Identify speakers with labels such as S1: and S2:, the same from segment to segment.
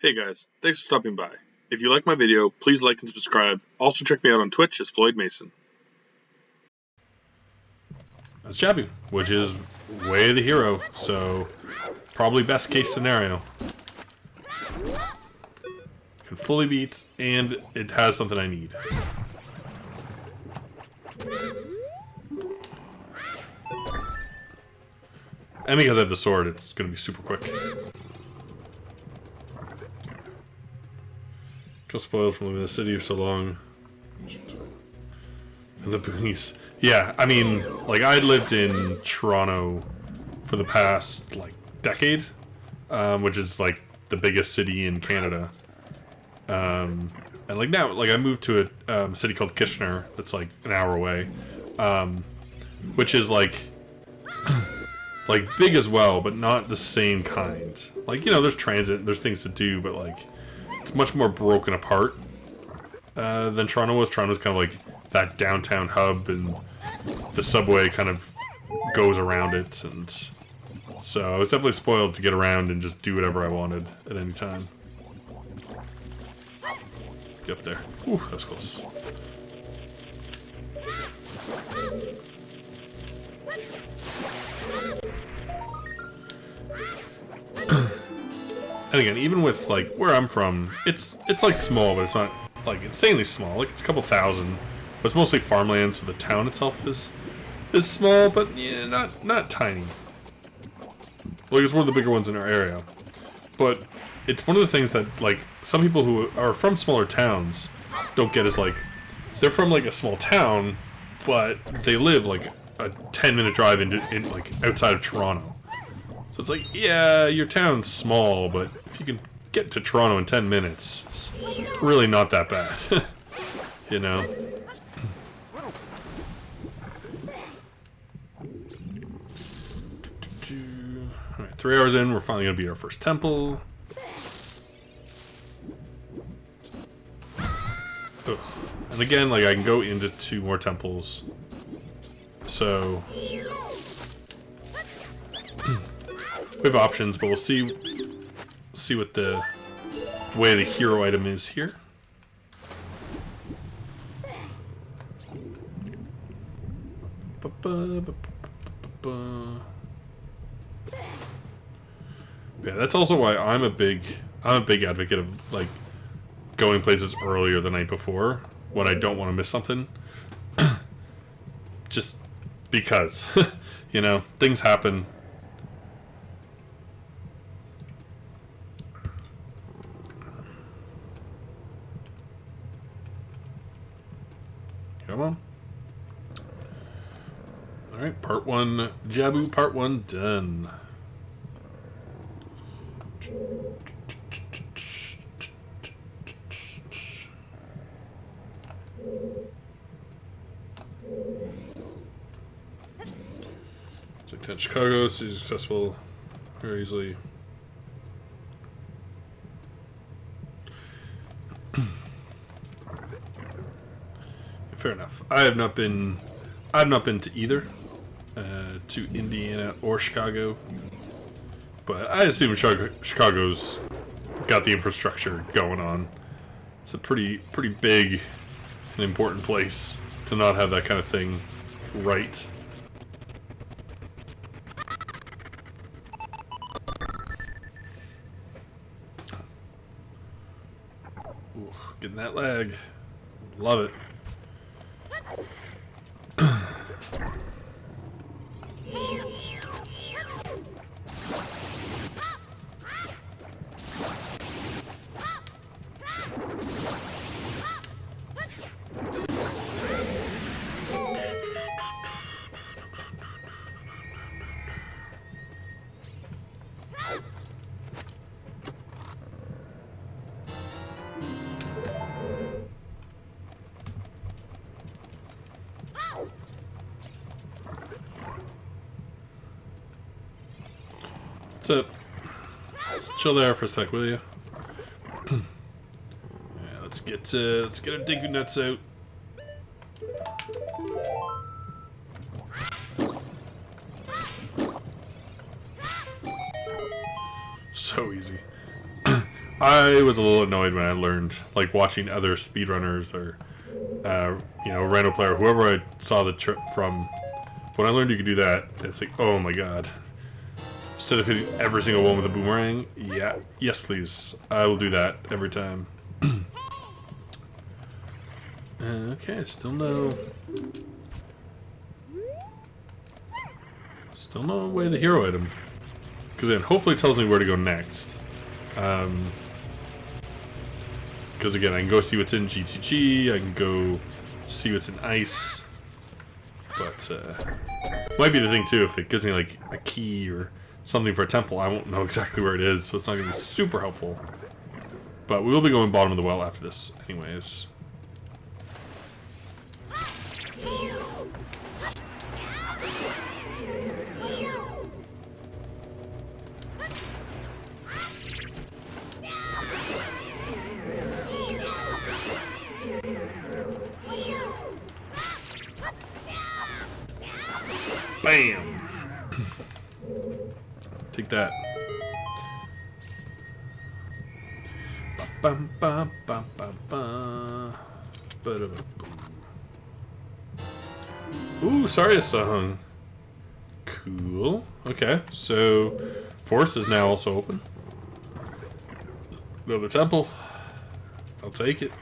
S1: Hey guys, thanks for stopping by. If you like my video, please like and subscribe. Also check me out on Twitch as Floyd Mason.
S2: That's Chappy, which is way the hero, so probably best case scenario. Can fully beat, and it has something I need. And because I have the sword, it's going to be super quick. Got spoiled from living in the city for so long. And the boonies. Yeah, I mean, like, I lived in Toronto for the past, like, decade, which is, like, the biggest city in Canada. And, like, now, like, I moved to a city called Kitchener that's, like, an hour away, which is, like, like, big as well, but not the same kind. Like, you know, there's transit, there's things to do, but, like, it's much more broken apart than Toronto was. Toronto's kind of like that downtown hub, and the subway kind of goes around it, and so I was definitely spoiled to get around and just do whatever I wanted at any time. Get up there. Ooh, that was close. And again, even with, like, where I'm from, it's like small, but it's not, like, insanely small. Like, it's a couple thousand, but it's mostly farmland, so the town itself is small, but yeah, not tiny. Like, it's one of the bigger ones in our area. But it's one of the things that, like, some people who are from smaller towns don't get is, like, they're from, like, a small town, but they live, like, a 10-minute drive in like, outside of Toronto. So it's like, yeah, your town's small, but if you can get to Toronto in 10 minutes, it's really not that bad. You know? Alright, 3 hours in, we're finally gonna beat our first temple. Ugh. And again, like, I can go into 2 more temples. So we have options, but we'll see what the way the hero item is here. Yeah, that's also why I'm a big advocate of, like, going places earlier the night before when I don't want to miss something. Just because, you know, things happen. Come on. Alright, part 1, Jabu, part 1 done. It's like 10 Chicago, so it's accessible very easily. Fair enough. I've not been to either, to Indiana or Chicago, but I assume Chicago's got the infrastructure going on. It's a pretty big and important place to not have that kind of thing right. Ooh, getting that lag. Love it. What's up? Let's chill there for a sec, will you? Yeah, let's get our dinky nuts out. So easy. I was a little annoyed when I learned, like watching other speedrunners or, you know, random player, whoever I saw the trip from. When I learned you could do that, it's like, oh my god. Instead of hitting every single one with a boomerang, yeah, yes please. I will do that every time. Okay, still no way the hero item. Because then hopefully it tells me where to go next. Because again, I can go see what's in GTG, I can go see what's in Ice. But, might be the thing too, if it gives me like a key or something for a temple, I won't know exactly where it is, so it's not going to be super helpful. But we will be going bottom of the well after this, anyways. Bam! Take that. Bum, bum, bum, bum, bum. Ooh, sorry, song. Cool. Okay, so forest is now also open. Another temple. I'll take it.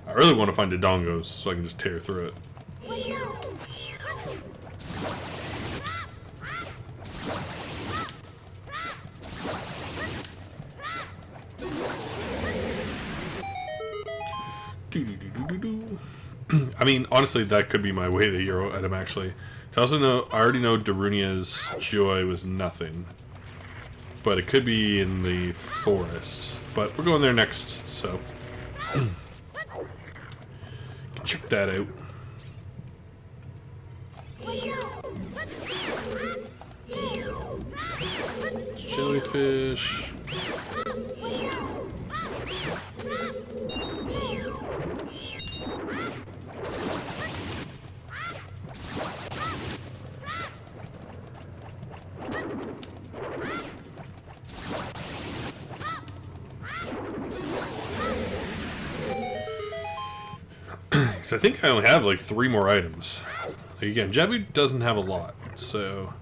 S2: I really want to find the dongos so I can just tear through it. I mean, honestly, that could be my way to the hero item, actually. I also know, I already know Darunia's joy was nothing. But it could be in the forest. But we're going there next, so... check that out. Jellyfish. I think I only have like 3 more items. Like, again, Jabu doesn't have a lot, so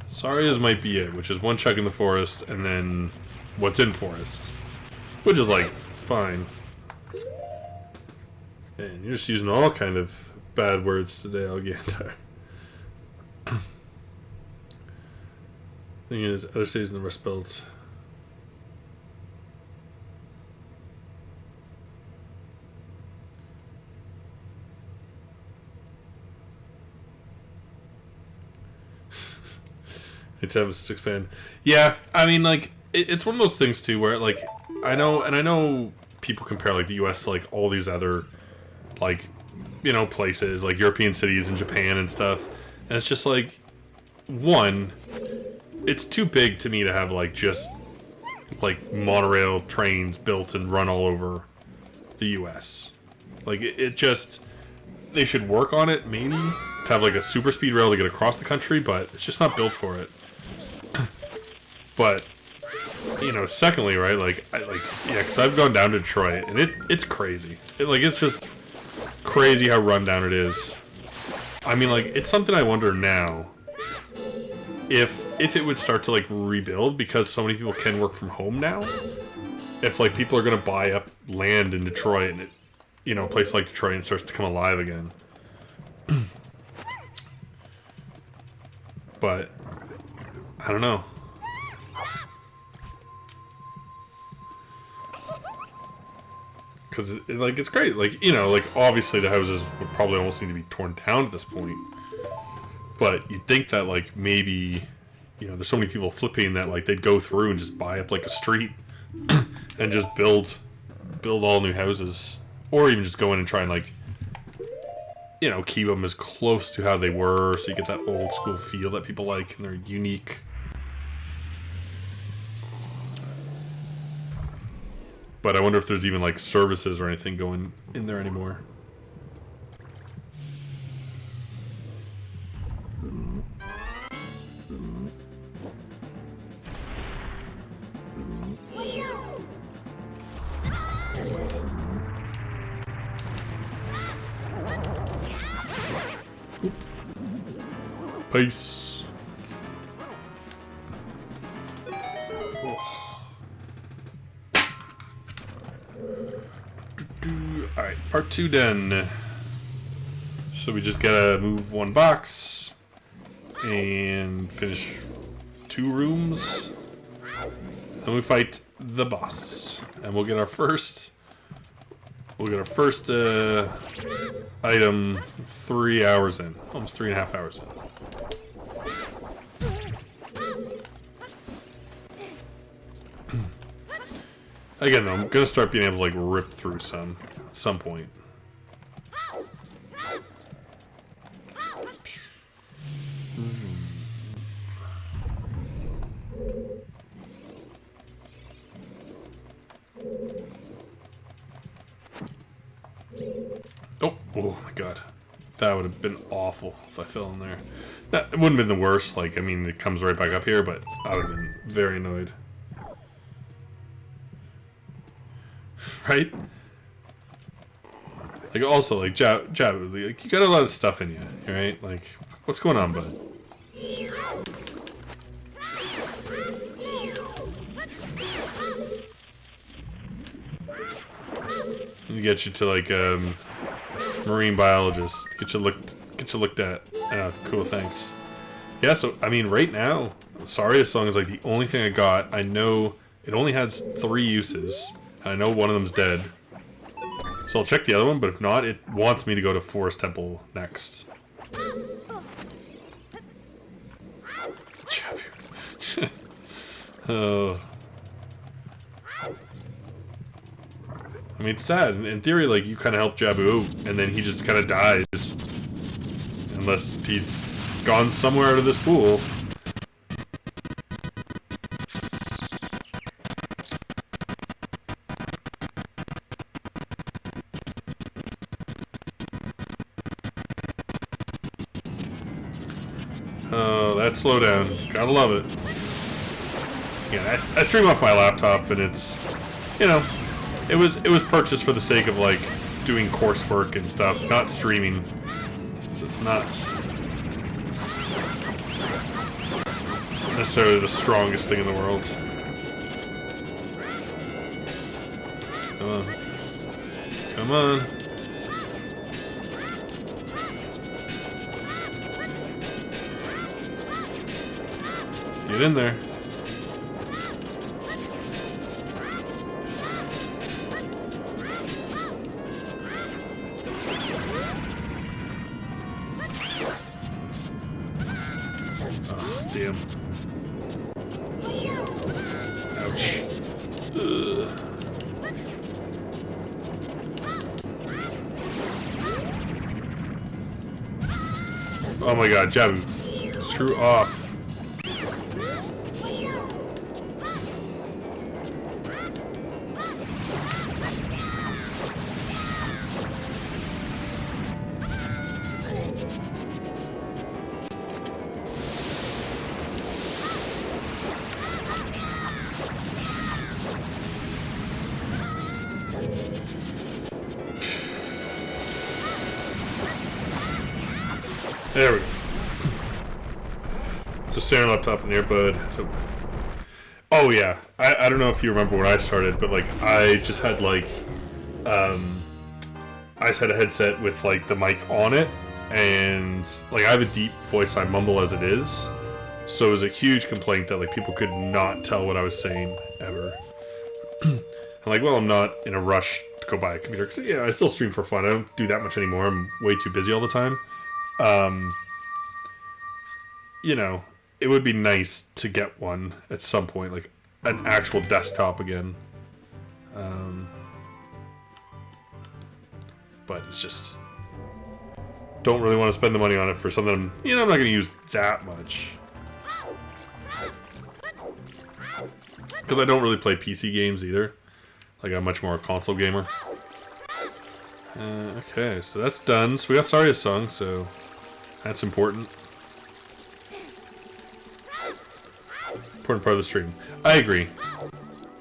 S2: Saria's might be it, which is 1 check in the forest and then what's in forest, which is like fine. And you're just using all kind of bad words today, Algander. Thing is, other cities in the Rust Belt. Attempts to expand. Yeah, I mean, like, it's one of those things, too, where, like, I know people compare, like, the US to, like, all these other, like, you know, places, like, European cities and Japan and stuff, and it's just, like, one, it's too big to me to have, like, just, like, monorail trains built and run all over the US. Like, it just, they should work on it, maybe, to have, like, a super speed rail to get across the country, but it's just not built for it. But, you know, secondly, right, yeah, because I've gone down to Detroit, and it's crazy. It's just crazy how run down it is. I mean, like, it's something I wonder now, if it would start to, like, rebuild, because so many people can work from home now. If, like, people are going to buy up land in Detroit, and, you know, a place like Detroit starts to come alive again. But, I don't know. Because, like, it's great. Like, you know, like, obviously the houses would probably almost need to be torn down at this point. But you'd think that, like, maybe, you know, there's so many people flipping that, like, they'd go through and just buy up, like, a street and just build all new houses. Or even just go in and try and, like, you know, keep them as close to how they were so you get that old school feel that people like and they're unique. But I wonder if there's even, like, services or anything going in there anymore. Peace. Alright, part 2 done. So we just gotta move one box and finish 2 rooms. And we fight the boss. And we'll get our first item 3 hours in. Almost 3.5 hours in. Again though, I'm gonna start being able to like rip through some at some point. Oh my god. That would have been awful if I fell in there. It wouldn't have been the worst, like, I mean, it comes right back up here, but I would have been very annoyed. Right? Like, also, like, Jab, like, you got a lot of stuff in you, right? Like, what's going on, bud? Let me get you to, like, marine biologist. Get you looked at. Cool, thanks. Yeah, so, I mean, right now, Saria's song is, like, the only thing I got. I know it only has 3 uses. I know one of them's dead. So I'll check the other one, but if not, it wants me to go to Forest Temple next. Oh. I mean, it's sad. In theory, like, you kind of help Jabu, and then he just kind of dies. Unless he's gone somewhere out of this pool. Oh, that slowdown. Gotta love it. Yeah, I stream off my laptop, and it's, you know, it was purchased for the sake of, like, doing coursework and stuff, not streaming. So it's not necessarily the strongest thing in the world. Come on. Come on. Get in there. Oh, damn. Ouch. Ugh. Oh my god, Jabu. Screw off. There we go. Just stay on laptop and earbud. So, oh yeah, I don't know if you remember when I started, but like I just had like, I just had a headset with like the mic on it, and like I have a deep voice, I mumble as it is, so it was a huge complaint that like people could not tell what I was saying ever. I'm like, well, I'm not in a rush to go buy a computer, 'cause, yeah, I still stream for fun. I don't do that much anymore. I'm way too busy all the time. You know, it would be nice to get one at some point, like an actual desktop again. But it's just, don't really want to spend the money on it for something, you know, I'm not going to use that much. Because I don't really play PC games either. Like, I'm much more a console gamer. Okay, so that's done. So we got Saria's song, so that's important. Important part of the stream. I agree.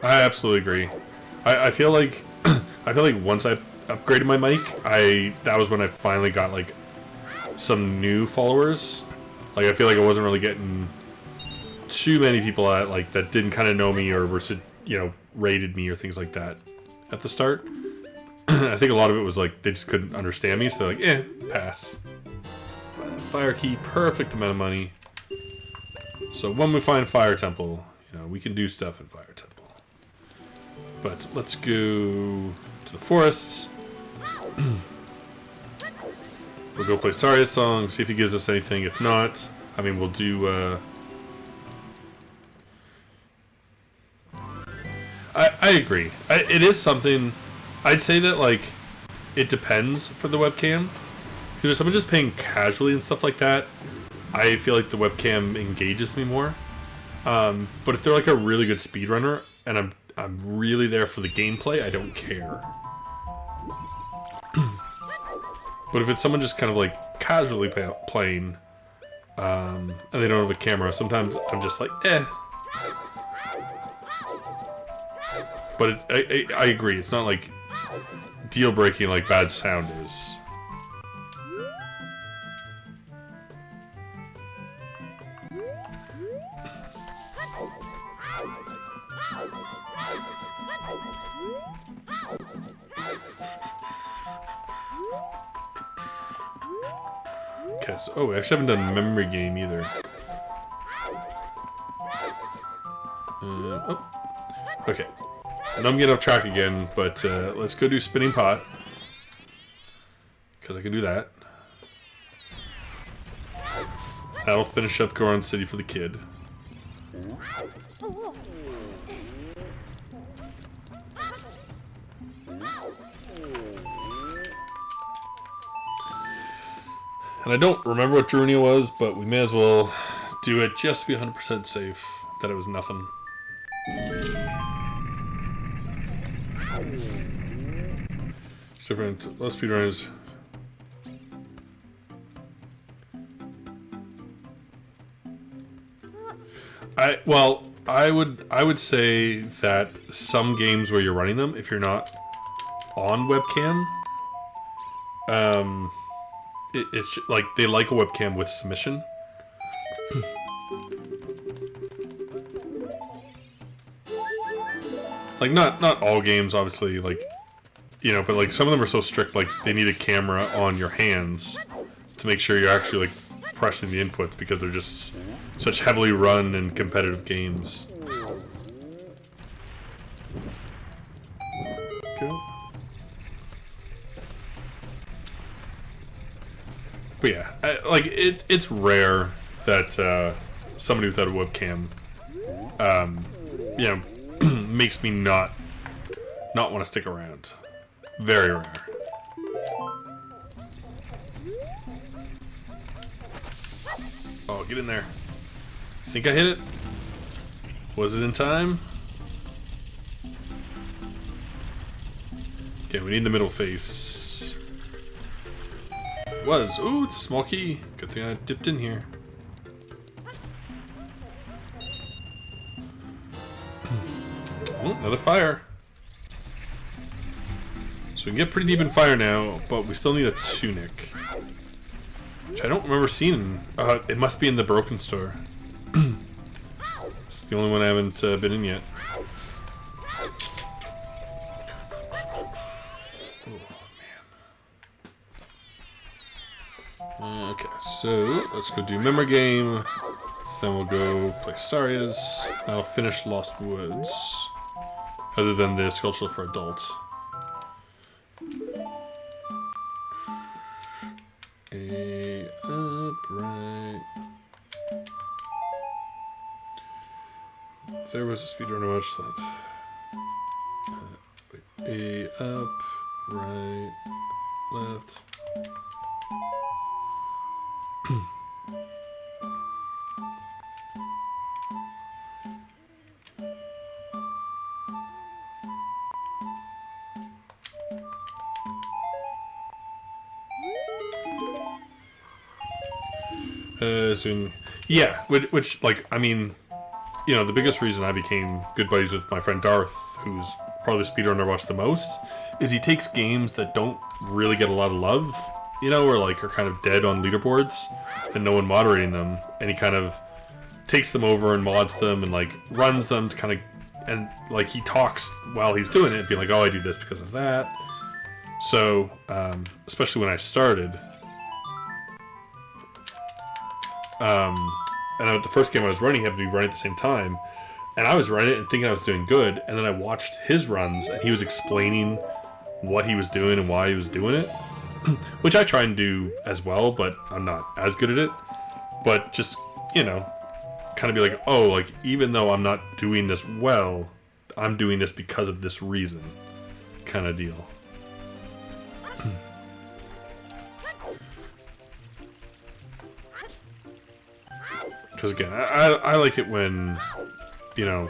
S2: I absolutely agree. I feel like once I upgraded my mic, that was when I finally got like some new followers. Like, I feel like I wasn't really getting too many people at, like, that didn't kind of know me or were, you know, rated me or things like that at the start. I think a lot of it was like they just couldn't understand me, so they're like, pass. Fire key, perfect amount of money. So when we find Fire Temple, you know, we can do stuff in Fire Temple. But let's go to the forest. We'll go play Saria's song, see if he gives us anything. If not, I mean, we'll do... I agree. It is something... I'd say that, like, it depends for the webcam. If there's someone just playing casually and stuff like that, I feel like the webcam engages me more. But if they're, like, a really good speedrunner, and I'm really there for the gameplay, I don't care. But if it's someone just kind of, like, casually playing, and they don't have a camera, sometimes I'm just like, But I agree, it's not, like, deal-breaking like bad sound is. Okay, so, oh, I actually haven't done memory game either. Oh, okay. I know I'm getting off track again, but let's go do Spinning Pot. Because I can do that. That'll finish up Goron City for the kid. And I don't remember what Drunia was, but we may as well do it just to be 100% safe that it was nothing. Different, less speedrunners. I would say that some games where you're running them, if you're not on webcam, it's like they like a webcam with submission. Like not all games, obviously, like, you know, but like some of them are so strict, like they need a camera on your hands to make sure you're actually like pressing the inputs because they're just such heavily run and competitive games. Go. But yeah, it's rare that somebody without a webcam, you know, makes me not want to stick around. Very rare. Oh, get in there. Think I hit it? Was it in time? Okay, we need the middle face. It was. Ooh, it's a small key. Good thing I dipped in here. Oh, another fire. So we can get pretty deep in fire now, but we still need a tunic. Which I don't remember seeing. It must be in the broken store. It's the only one I haven't been in yet. Oh, man. Okay, so let's go do memory game. Then we'll go play Saria's. I'll finish Lost Woods. Other than the Sculpture for Adult. A upright. There was a speedrunner watch that. A up, right, left. Yeah, which, like, I mean, you know, the biggest reason I became good buddies with my friend Darth, who's probably the speedrunner I watched the most, is he takes games that don't really get a lot of love, you know, where like are kind of dead on leaderboards and no one moderating them, and he kind of takes them over and mods them and like runs them to kind of, and like he talks while he's doing it, being like, oh, I do this because of that. So especially when I started, and the first game I was running happened to be running at the same time, and I was running it and thinking I was doing good, and then I watched his runs and he was explaining what he was doing and why he was doing it, which I try and do as well, but I'm not as good at it. But just, you know, kind of be like, oh, like, even though I'm not doing this well, I'm doing this because of this reason, kind of deal. Because again, I like it when, you know,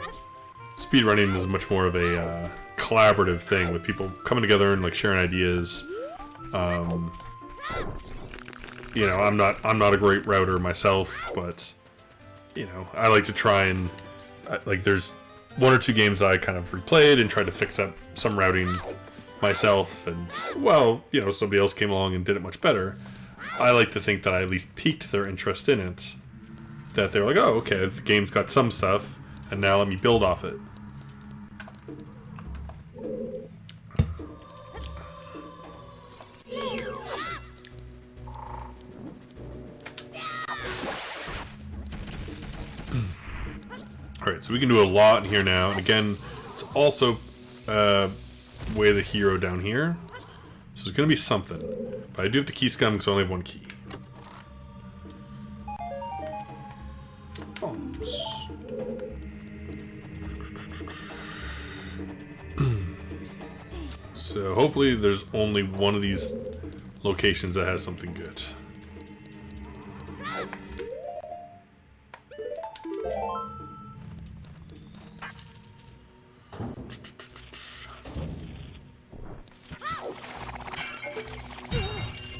S2: speedrunning is much more of a collaborative thing with people coming together and like sharing ideas. You know, I'm not a great router myself, but you know, I like to try and like there's one or two games I kind of replayed and tried to fix up some routing myself, and well, you know, somebody else came along and did it much better. I like to think that I at least piqued their interest in it. That they're like, oh, okay, the game's got some stuff, and now let me build off it. Alright, so we can do a lot in here now, and again, it's also way the hero down here. So there's going to be something. But I do have to key scum because I only have one key. So hopefully there's only one of these locations that has something good.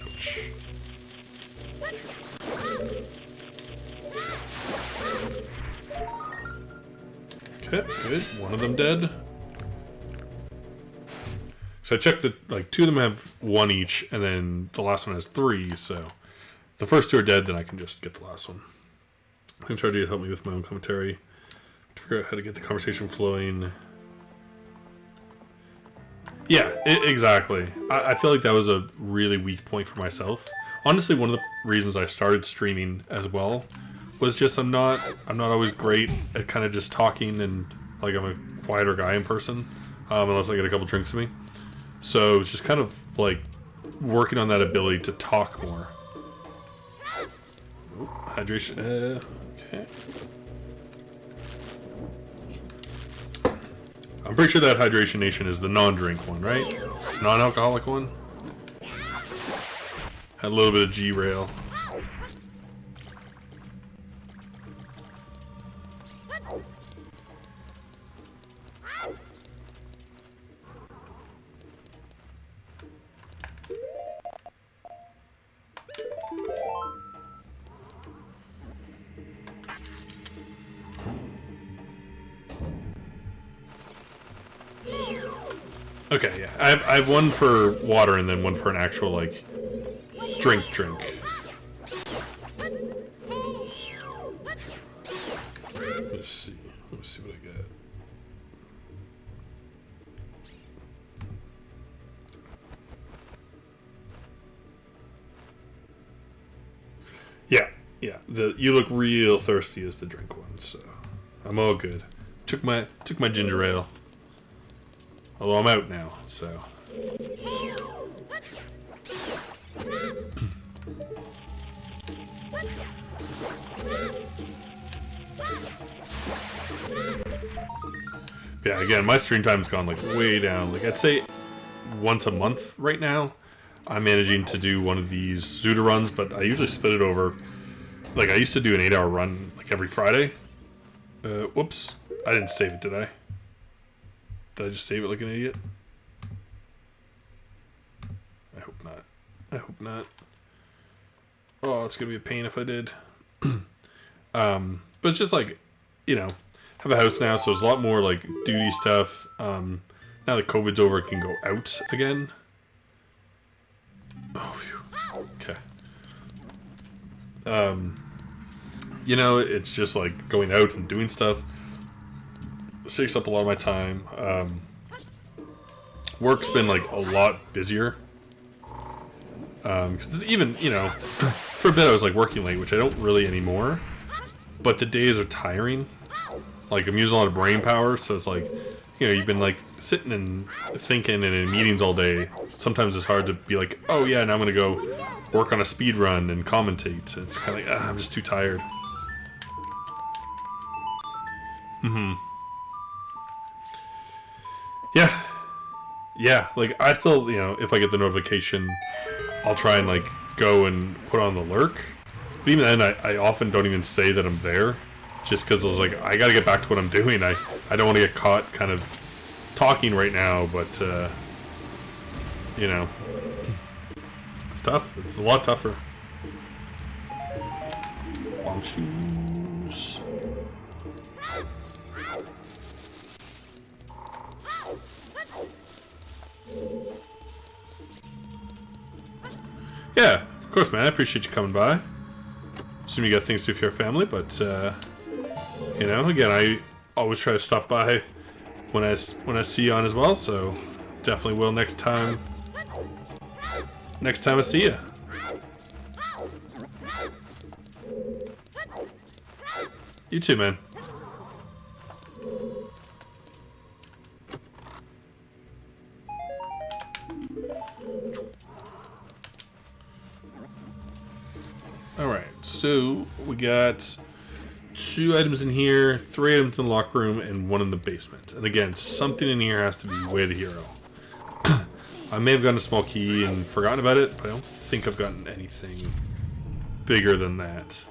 S2: Ouch. Okay, good. One of them dead. So I checked that like two of them have one each, and then the last one has three. So if the first two are dead, then I can just get the last one. I'm gonna try to help me with my own commentary to figure out how to get the conversation flowing. Yeah, exactly. I feel like that was a really weak point for myself. Honestly, one of the reasons I started streaming as well was just I'm not always great at kind of just talking, and like I'm a quieter guy in person, unless I get a couple drinks in me. So it's just kind of like working on that ability to talk more. Ooh, hydration. Okay. I'm pretty sure that Hydration Nation is the non-drink one, right? Non-alcoholic one. Had a little bit of G-Rail. Okay, yeah. I have one for water and then one for an actual, like, drink. Let's see. Let's see what I get. Yeah. You look real thirsty as the drink one, so I'm all good. Took my ginger ale. Although I'm out now, so. Yeah, again, my stream time's gone like way down. Like I'd say once a month right now. I'm managing to do one of these ZOOTR runs, but I usually split it over. Like I used to do an 8-hour run like every Friday. Whoops, I didn't save it, did I? Did I just save it like an idiot? I hope not. Oh, it's gonna be a pain if I did. But it's just like, you know, have a house now, so there's a lot more like duty stuff. Now that COVID's over, I can go out again. Oh, phew. You know, it's just like going out and doing stuff. It takes up a lot of my time. Work's been like a lot busier. Because even, you know, for a bit I was like working late, which I don't really anymore. But the days are tiring. Like, I'm using a lot of brain power, so it's like, you know, you've been like sitting and thinking and in meetings all day. Sometimes it's hard to be like, oh yeah, now I'm gonna go work on a speed run and commentate. It's kind of like, I'm just too tired. Yeah, like, I still, you know, if I get the notification, I'll try and, like, go and put on the lurk. But even then, I often don't even say that I'm there, just because I was like, I gotta get back to what I'm doing. I don't want to get caught kind of talking right now, but, you know, it's tough. It's a lot tougher. Long shoes. Yeah, of course, man. I appreciate you coming by. Assume you got things to do for your family, but you know, again, I always try to stop by when I see you on as well. So definitely will next time. Next time I see you. You too, man. Alright, so we got 2 items in here, 3 items in the locker room, and 1 in the basement. And again, something in here has to be way the hero. I may have gotten a small key and forgotten about it, but I don't think I've gotten anything bigger than that.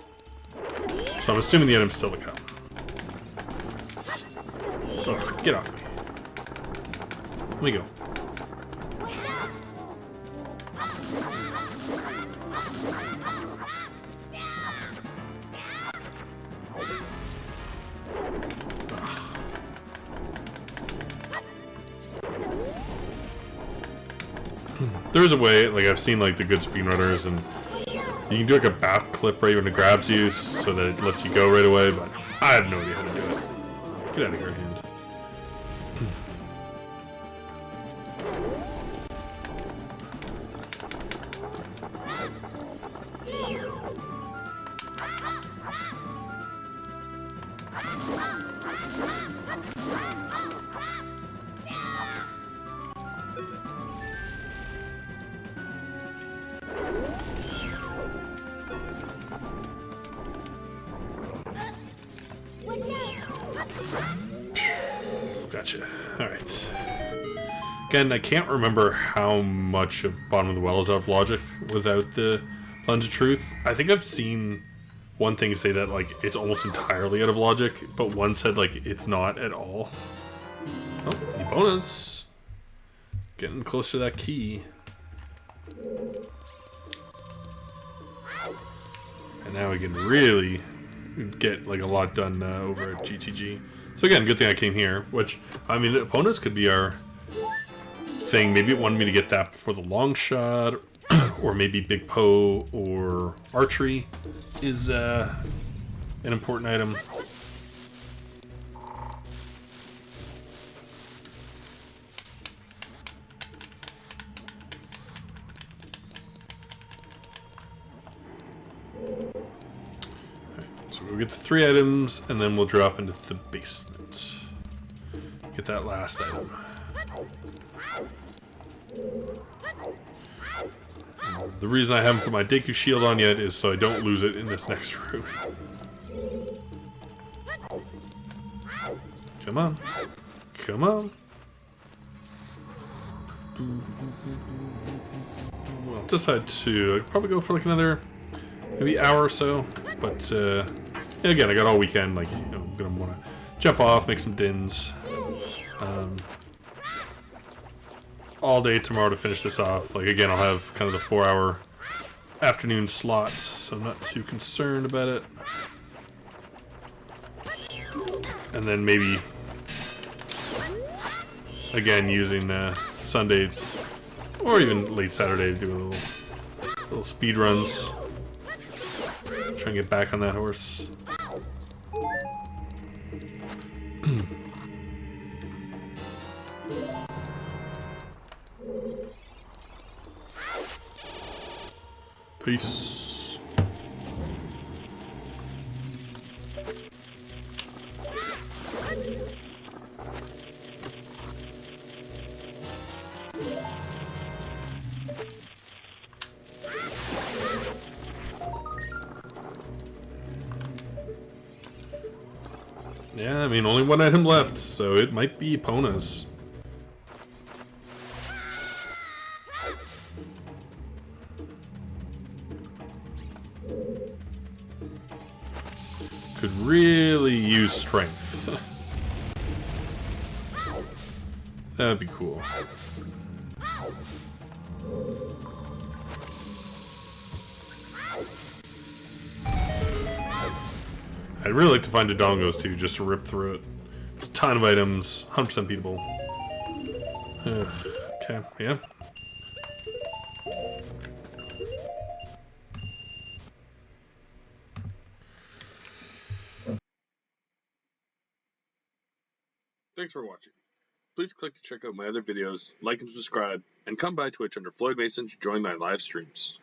S2: So I'm assuming the item's still to come. Ugh, get off me. Let me go. There's a way, like, I've seen like the good speedrunners, and you can do like a back clip right when it grabs you so that it lets you go right away, but I have no idea how to do it. Get out of here, hand. Gotcha. Alright. Again, I can't remember how much of Bottom of the Well is out of logic without the Lens of Truth. I think I've seen one thing say that, like, it's almost entirely out of logic, but one said, like, it's not at all. Oh, new bonus. Getting close to that key. And now we can really get, like, a lot done over at GTG. So again, good thing I came here, which, I mean, opponents could be our thing. Maybe it wanted me to get that before the long shot, or maybe Big Poe or archery is an important item. So we'll get the 3 items, and then we'll drop into the basement. Get that last item. The reason I haven't put my Deku shield on yet is so I don't lose it in this next room. Come on. Come on. Well, I'll decide to probably go for like another maybe hour or so. But again, I got all weekend. Like, you know, I'm gonna want to jump off, make some dins. All day tomorrow to finish this off. Like, again, I'll have kind of the 4-hour afternoon slot, so I'm not too concerned about it. And then maybe again using Sunday or even late Saturday to do a little speed runs. Try and get back on that horse. Peace. Yeah, I mean, only one item left, so it might be Epona's. Could really use strength. That'd be cool. I'd really like to find a Dongos too, just to rip through it. It's a ton of items, 100% beatable. Okay, yeah.
S1: Thanks for watching. Please click to check out my other videos, like and subscribe, and come by Twitch under Floyd Mason to join my live streams.